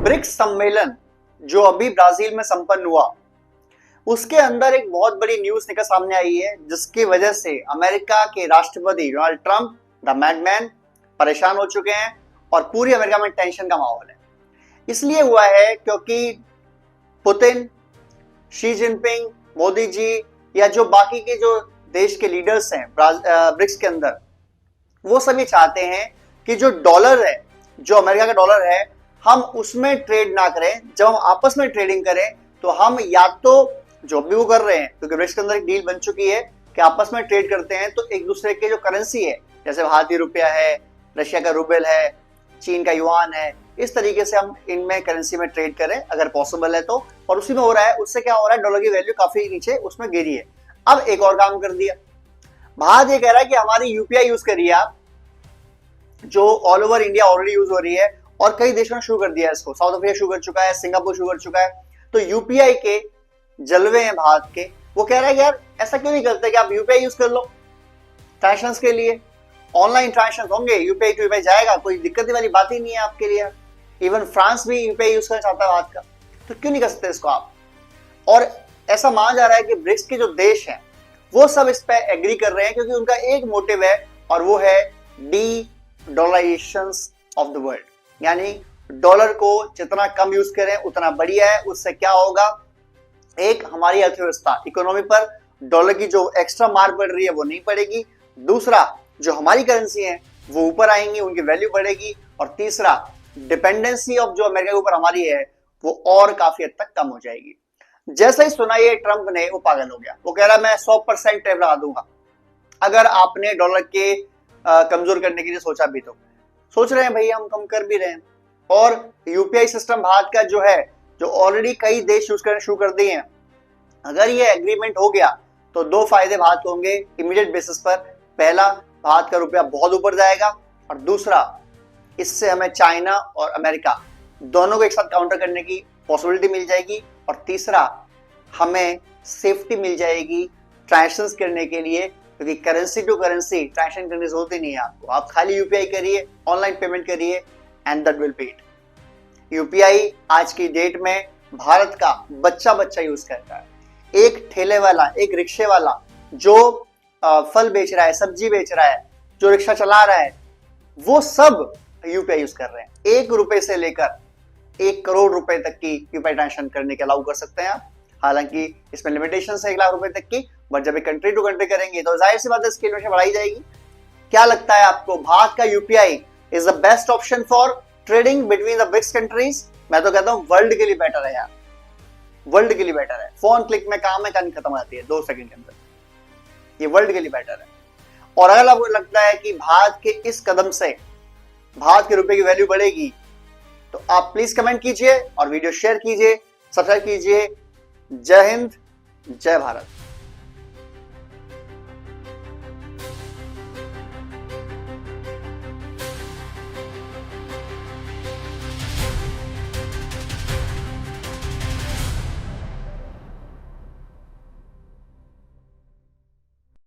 BRICS सम्मेलन जो अभी ब्राजील में संपन्न हुआ, उसके अंदर एक बहुत बड़ी न्यूज निकल सामने आई है, जिसकी वजह से अमेरिका के राष्ट्रपति डोनाल्ड ट्रंप द मैडमैन परेशान हो चुके हैं और पूरी अमेरिका में टेंशन का माहौल है। इसलिए हुआ है क्योंकि Putin, Xi Jinping, Modi ji या जो बाकी के जो देश के लीडर्स हैं ब्रिक्स के अंदर, वो सभी चाहते हैं कि जो डॉलर है, जो अमेरिका का डॉलर है, हम उसमें ट्रेड ना करें। जब हम आपस में ट्रेडिंग करें तो हम या तो जो भी वो कर रहे हैं, क्योंकि ब्रिक्स के अंदर एक डील बन चुकी है कि आपस में ट्रेड करते हैं तो एक दूसरे के जो करेंसी है, जैसे भारतीय रुपया है, रशिया का रूबल है, चीन का युआन है, इस तरीके से हम इनमें करेंसी में ट्रेड करें अगर पॉसिबल है तो। और उसी में हो रहा है, उससे क्या हो रहा है, डॉलर की वैल्यू काफी नीचे उसमें गिरी है। अब एक और काम कर दिया, भारत ये कह रहा है कि हमारी यूपीआई यूज करिए आप, जो all over India already use हो रही है और कई देशों ने शुरू कर दिया है इसको। साउथ अफ्रीका शुरू कर चुका है, सिंगापुर शुरू कर चुका है। तो यूपीआई के जलवे हैं भारत के। वो कह रहा है कि यार ऐसा क्यों नहीं करते कि आप यूपीआई यूज कर लो ट्रांजेक्शन के लिए, ऑनलाइन ट्रांजेक्शन होंगे, यूपीआई टू यूपीआई जाएगा, कोई दिक्कत वाली बात ही नहीं है आपके लिए। इवन फ्रांस भी यूपीआई यूज करना चाहता है भारत का, तो क्यों नहीं कर सकते इसको आप। और ऐसा माना जा रहा है कि ब्रिक्स के जो देश हैं वो सब इस पे एग्री कर रहे हैं, क्योंकि उनका एक मोटिव है और वो है de dollarisation of the world, यानी डॉलर को जितना कम यूज करें उतना बढ़िया है। उससे क्या होगा, एक हमारी अर्थव्यवस्था, इकोनॉमी पर डॉलर की जो एक्स्ट्रा मार पड़ रही है वो नहीं पड़ेगी, दूसरा जो हमारी करेंसी है वो ऊपर आएंगी, उनकी वैल्यू बढ़ेगी, और तीसरा डिपेंडेंसी ऑफ जो अमेरिका के ऊपर हमारी है वो और काफी हद तक कम हो जाएगी। जैसे ही सुना ये ट्रंप ने, वो पागल हो गया। वो कह रहा मैं 100% टैरिफ लगा दूंगा अगर आपने डॉलर के कमजोर करने के लिए सोचा भी तो। सोच रहे हैं भाई, हम कम कर भी रहे हैं। और यूपीआई सिस्टम भारत का जो है, जो ऑलरेडी कई देश यूज करना शुरू कर दिए हैं, अगर ये एग्रीमेंट हो गया तो दो फायदे भारत को होंगे इमीडिएट बेसिस पर। पहला, भारत का रुपया बहुत ऊपर जाएगा, और दूसरा, इससे हमें चाइना और अमेरिका दोनों को एक साथ काउंटर करने की पॉसिबिलिटी मिल जाएगी, और तीसरा, हमें सेफ्टी मिल जाएगी ट्रांजैक्शंस करने के लिए, क्योंकि करेंसी टू करेंसी ट्रांजैक्शन करने की जरूरत ही नहीं है आपको। आप खाली यूपीआई करिए, ऑनलाइन पेमेंट करिए, and that will be it. UPI आज की डेट में भारत का बच्चा यूज करता है। एक ठेले वाला, एक रिक्शे वाला जो फल बेच रहा है, सब्जी बेच रहा है, जो रिक्शा चला रहा है, वो सब यूपीआई यूज कर रहे हैं। 1 रुपए से लेकर 1 करोड़ रुपए तक की यूपीआई ट्रांजैक्शन करने के अलाउ कर सकते हैं आप। हालांकि इसमें लिमिटेशन है 1 लाख रुपए तक की, बट जब कंट्री टू कंट्री करेंगे तो जाहिर सी बात है इसकी लिमिटेशन बढ़ाई जाएगी। क्या लगता है आपको, भारत का UPI is the best option for trading between the BRICS countries? मैं तो कहता हूं वर्ल्ड के लिए बेटर है यार, वर्ल्ड के लिए बेटर है। फोन क्लिक में काम है, कहानी खत्म हो जाती है 2 सेकंड के अंदर। ये वर्ल्ड के लिए बेटर है। और अगर आपको लगता है कि भारत के इस कदम से भारत के रुपए की वैल्यू बढ़ेगी, तो आप प्लीज कमेंट कीजिए और वीडियो शेयर कीजिए, सब्सक्राइब कीजिए। जय हिंद, जय भारत।